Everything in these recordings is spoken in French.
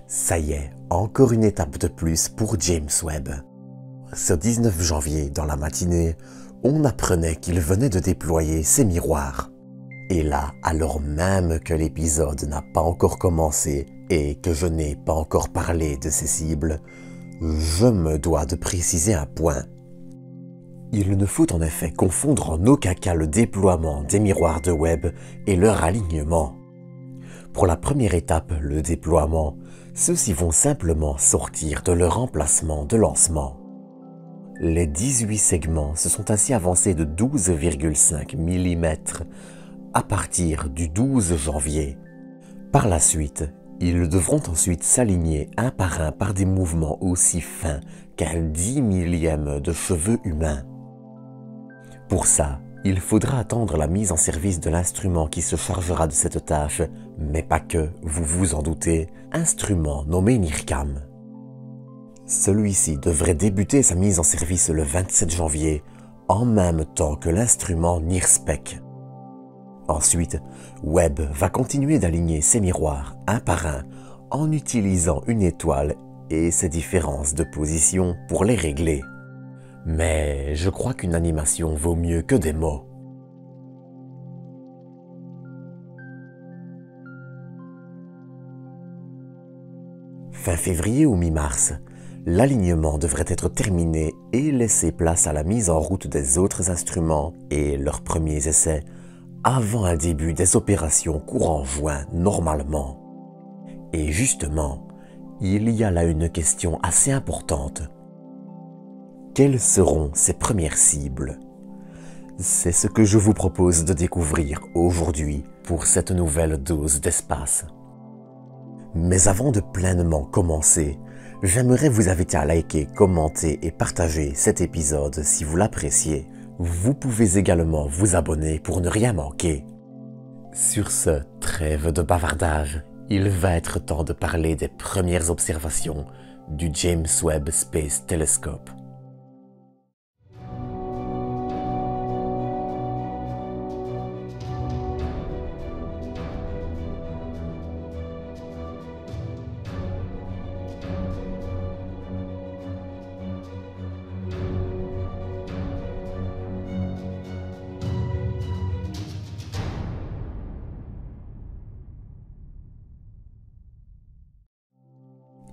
Ça y est, encore une étape de plus pour James Webb. Ce 19 janvier, dans la matinée, on apprenait qu'il venait de déployer ses miroirs. Et là, alors même que l'épisode n'a pas encore commencé et que je n'ai pas encore parlé de ses cibles, je me dois de préciser un point. Il ne faut en effet confondre en aucun cas le déploiement des miroirs de Webb et leur alignement. Pour la première étape, le déploiement, ceux-ci vont simplement sortir de leur emplacement de lancement. Les 18 segments se sont ainsi avancés de 12,5 mm à partir du 12 janvier. Par la suite, ils devront ensuite s'aligner un par des mouvements aussi fins qu'un 10 millième de cheveux humains. Pour ça, il faudra attendre la mise en service de l'instrument qui se chargera de cette tâche, mais pas que, vous vous en doutez, instrument nommé NIRCam. Celui-ci devrait débuter sa mise en service le 27 janvier, en même temps que l'instrument NIRSPEC. Ensuite, Webb va continuer d'aligner ses miroirs un par un en utilisant une étoile et ses différences de position pour les régler. Mais je crois qu'une animation vaut mieux que des mots. Fin février ou mi-mars, l'alignement devrait être terminé et laisser place à la mise en route des autres instruments et leurs premiers essais avant un début des opérations courant juin normalement. Et justement, il y a là une question assez importante. Quelles seront ces premières cibles? C'est ce que je vous propose de découvrir aujourd'hui pour cette nouvelle dose d'espace. Mais avant de pleinement commencer, j'aimerais vous inviter à liker, commenter et partager cet épisode si vous l'appréciez. Vous pouvez également vous abonner pour ne rien manquer. Sur ce, trêve de bavardage, il va être temps de parler des premières observations du James Webb Space Telescope.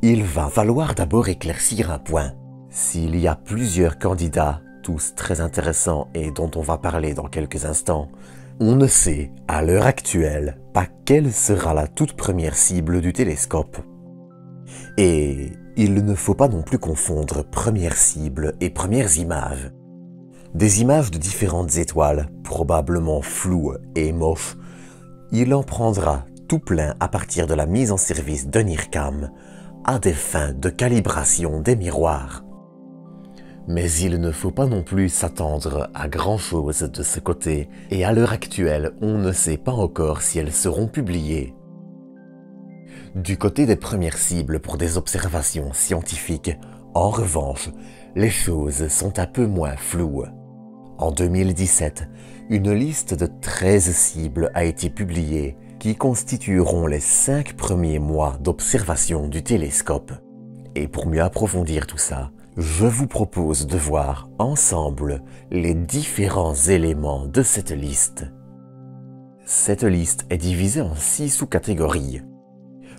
Il va falloir d'abord éclaircir un point. S'il y a plusieurs candidats, tous très intéressants et dont on va parler dans quelques instants, on ne sait, à l'heure actuelle, pas quelle sera la toute première cible du télescope. Et il ne faut pas non plus confondre première cible et premières images. Des images de différentes étoiles, probablement floues et moches, il en prendra tout plein à partir de la mise en service de NIRCam, à des fins de calibration des miroirs. Mais il ne faut pas non plus s'attendre à grand-chose de ce côté, et à l'heure actuelle, on ne sait pas encore si elles seront publiées. Du côté des premières cibles pour des observations scientifiques, en revanche, les choses sont un peu moins floues. En 2017, une liste de 13 cibles a été publiée qui constitueront les 5 premiers mois d'observation du télescope. Et pour mieux approfondir tout ça, je vous propose de voir ensemble les différents éléments de cette liste. Cette liste est divisée en 6 sous-catégories.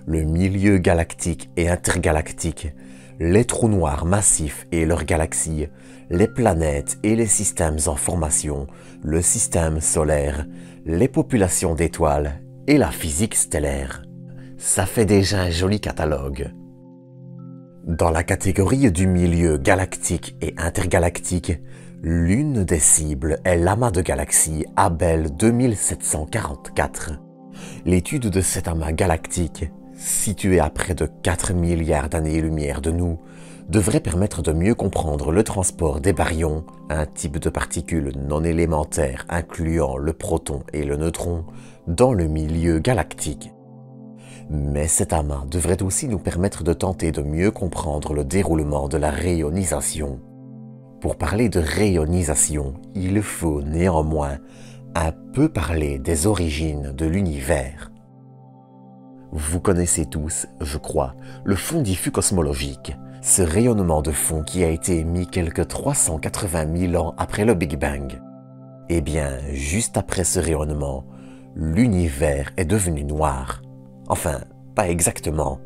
Le milieu galactique et intergalactique, les trous noirs massifs et leurs galaxies, les planètes et les systèmes en formation, le système solaire, les populations d'étoiles et la physique stellaire. Ça fait déjà un joli catalogue. Dans la catégorie du milieu galactique et intergalactique, l'une des cibles est l'amas de galaxies Abell 2744. L'étude de cet amas galactique, situé à près de 4 milliards d'années-lumière de nous, devrait permettre de mieux comprendre le transport des baryons, un type de particules non élémentaires incluant le proton et le neutron, dans le milieu galactique. Mais cet amas devrait aussi nous permettre de tenter de mieux comprendre le déroulement de la rayonisation. Pour parler de rayonisation, il faut néanmoins un peu parler des origines de l'univers. Vous connaissez tous, je crois, le fond diffus cosmologique, ce rayonnement de fond qui a été émis quelque 380 000 ans après le Big Bang. Eh bien, juste après ce rayonnement, l'univers est devenu noir. Enfin, pas exactement.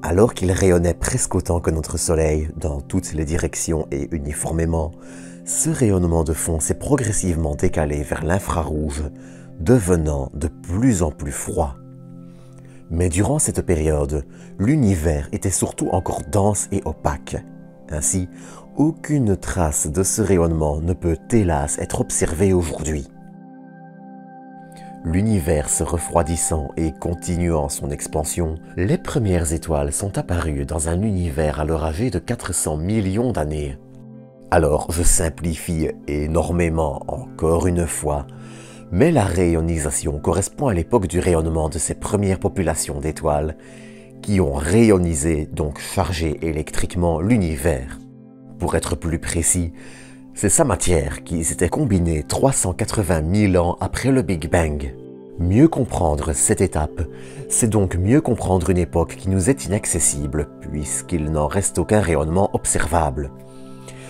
Alors qu'il rayonnait presque autant que notre Soleil, dans toutes les directions et uniformément, ce rayonnement de fond s'est progressivement décalé vers l'infrarouge, devenant de plus en plus froid. Mais durant cette période, l'univers était surtout encore dense et opaque. Ainsi, aucune trace de ce rayonnement ne peut, hélas, être observée aujourd'hui. L'univers se refroidissant et continuant son expansion, les premières étoiles sont apparues dans un univers alors âgé de 400 millions d'années. Alors, je simplifie énormément encore une fois, mais la rayonisation correspond à l'époque du rayonnement de ces premières populations d'étoiles qui ont rayonisé, donc chargé électriquement l'univers. Pour être plus précis, c'est sa matière qui s'était combinée 380 000 ans après le Big Bang. Mieux comprendre cette étape, c'est donc mieux comprendre une époque qui nous est inaccessible puisqu'il n'en reste aucun rayonnement observable.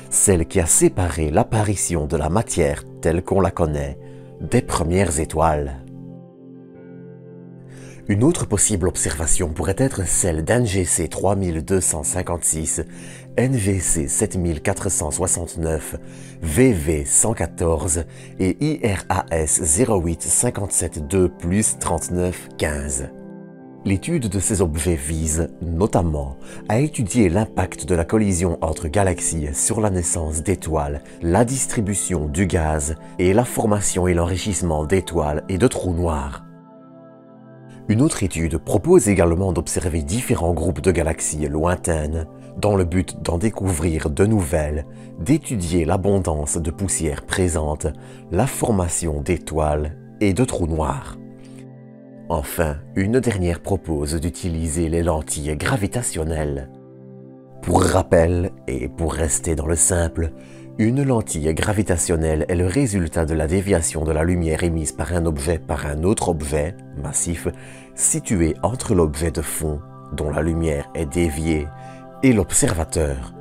Celle qui a séparé l'apparition de la matière telle qu'on la connaît des premières étoiles. Une autre possible observation pourrait être celle d'NGC 3256, NVC 7469, VV 114 et IRAS 08572 plus 3915. L'étude de ces objets vise, notamment, à étudier l'impact de la collision entre galaxies sur la naissance d'étoiles, la distribution du gaz et la formation et l'enrichissement d'étoiles et de trous noirs. Une autre étude propose également d'observer différents groupes de galaxies lointaines, dans le but d'en découvrir de nouvelles, d'étudier l'abondance de poussière présente, la formation d'étoiles et de trous noirs. Enfin, une dernière propose d'utiliser les lentilles gravitationnelles. Pour rappel, et pour rester dans le simple, une lentille gravitationnelle est le résultat de la déviation de la lumière émise par un objet par un autre objet, massif, situé entre l'objet de fond, dont la lumière est déviée, et l'observateur.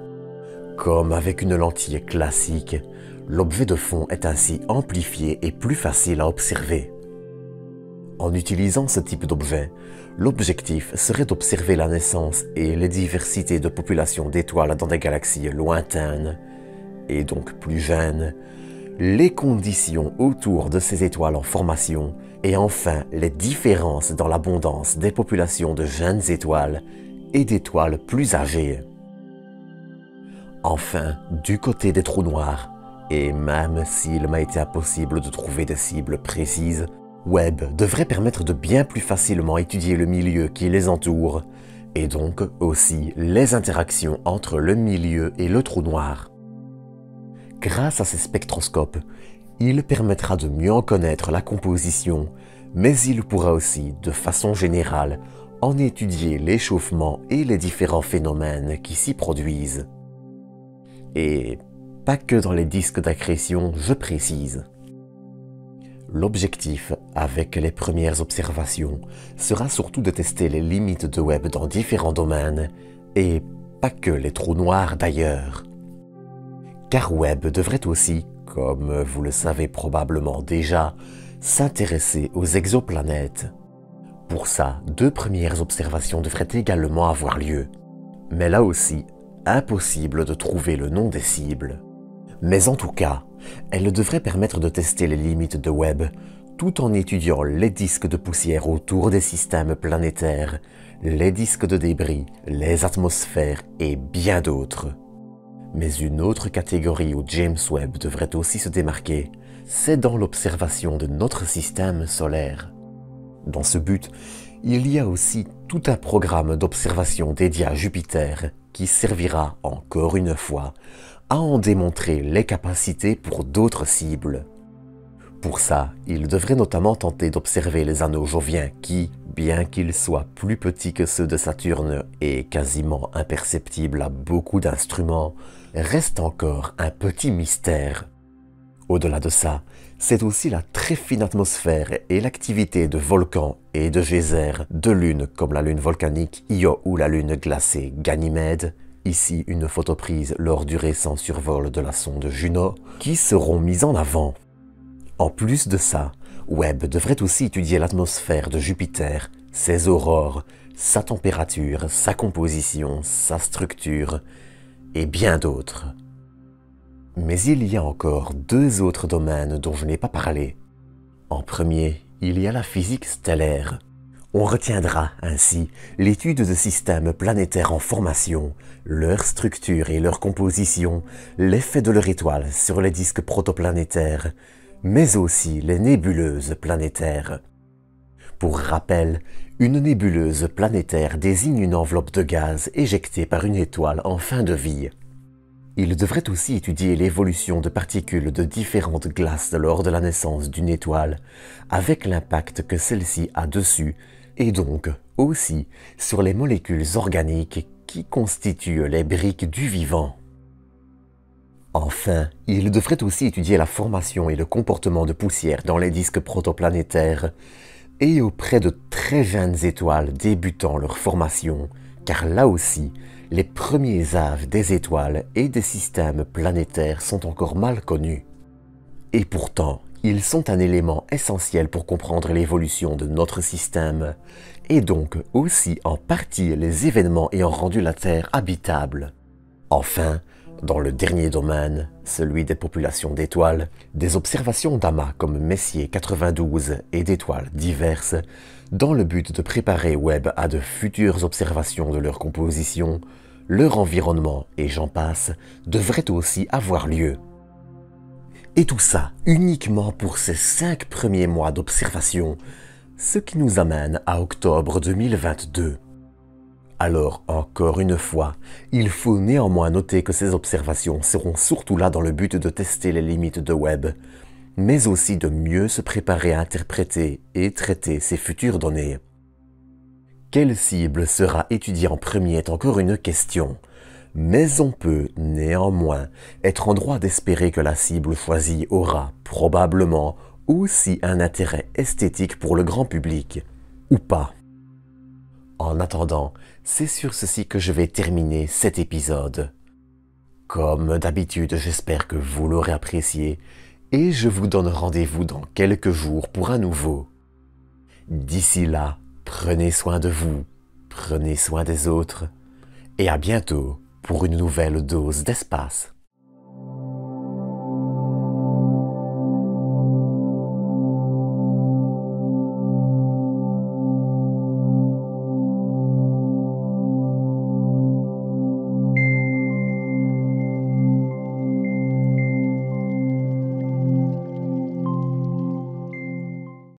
Comme avec une lentille classique, l'objet de fond est ainsi amplifié et plus facile à observer. En utilisant ce type d'objet, l'objectif serait d'observer la naissance et les diversités de populations d'étoiles dans des galaxies lointaines, et donc plus jeunes, les conditions autour de ces étoiles en formation, et enfin les différences dans l'abondance des populations de jeunes étoiles et d'étoiles plus âgées. Enfin, du côté des trous noirs, et même s'il m'a été impossible de trouver des cibles précises, Webb devrait permettre de bien plus facilement étudier le milieu qui les entoure, et donc aussi les interactions entre le milieu et le trou noir. Grâce à ces spectroscopes, il permettra de mieux en connaître la composition, mais il pourra aussi, de façon générale, en étudier l'échauffement et les différents phénomènes qui s'y produisent. Et pas que dans les disques d'accrétion, je précise. L'objectif, avec les premières observations, sera surtout de tester les limites de Webb dans différents domaines, et pas que les trous noirs d'ailleurs. Car Webb devrait aussi, comme vous le savez probablement déjà, s'intéresser aux exoplanètes. Pour ça, 2 premières observations devraient également avoir lieu. Mais là aussi, impossible de trouver le nom des cibles. Mais en tout cas, elles devraient permettre de tester les limites de Webb, tout en étudiant les disques de poussière autour des systèmes planétaires, les disques de débris, les atmosphères et bien d'autres. Mais une autre catégorie où James Webb devrait aussi se démarquer, c'est dans l'observation de notre système solaire. Dans ce but, il y a aussi tout un programme d'observation dédié à Jupiter qui servira, encore une fois, à en démontrer les capacités pour d'autres cibles. Pour ça, il devrait notamment tenter d'observer les anneaux joviens qui, bien qu'ils soient plus petits que ceux de Saturne et quasiment imperceptibles à beaucoup d'instruments, restent encore un petit mystère. Au-delà de ça, c'est aussi la très fine atmosphère et l'activité de volcans et de geysers, de lunes comme la lune volcanique Io ou la lune glacée Ganymède, ici une photo prise lors du récent survol de la sonde Juno, qui seront mises en avant. En plus de ça, Webb devrait aussi étudier l'atmosphère de Jupiter, ses aurores, sa température, sa composition, sa structure et bien d'autres. Mais il y a encore deux autres domaines dont je n'ai pas parlé. En premier, il y a la physique stellaire. On retiendra ainsi l'étude de systèmes planétaires en formation, leur structure et leur composition, l'effet de leur étoile sur les disques protoplanétaires, mais aussi les nébuleuses planétaires. Pour rappel, une nébuleuse planétaire désigne une enveloppe de gaz éjectée par une étoile en fin de vie. Il devrait aussi étudier l'évolution de particules de différentes glaces lors de la naissance d'une étoile, avec l'impact que celle-ci a dessus, et donc aussi sur les molécules organiques qui constituent les briques du vivant. Enfin, il devrait aussi étudier la formation et le comportement de poussière dans les disques protoplanétaires, et auprès de très jeunes étoiles débutant leur formation, car là aussi, les premiers âges des étoiles et des systèmes planétaires sont encore mal connus. Et pourtant, ils sont un élément essentiel pour comprendre l'évolution de notre système, et donc aussi en partie les événements ayant rendu la Terre habitable. Enfin, dans le dernier domaine, celui des populations d'étoiles, des observations d'amas comme Messier 92 et d'étoiles diverses, dans le but de préparer Webb à de futures observations de leur composition, leur environnement et j'en passe, devraient aussi avoir lieu. Et tout ça uniquement pour ces 5 premiers mois d'observation, ce qui nous amène à octobre 2022. Alors, encore une fois, il faut néanmoins noter que ces observations seront surtout là dans le but de tester les limites de Webb, mais aussi de mieux se préparer à interpréter et traiter ces futures données. Quelle cible sera étudiée en premier est encore une question, mais on peut néanmoins être en droit d'espérer que la cible choisie aura probablement aussi un intérêt esthétique pour le grand public, ou pas. En attendant, c'est sur ceci que je vais terminer cet épisode. Comme d'habitude, j'espère que vous l'aurez apprécié et je vous donne rendez-vous dans quelques jours pour un nouveau. D'ici là, prenez soin de vous, prenez soin des autres et à bientôt pour une nouvelle dose d'espace.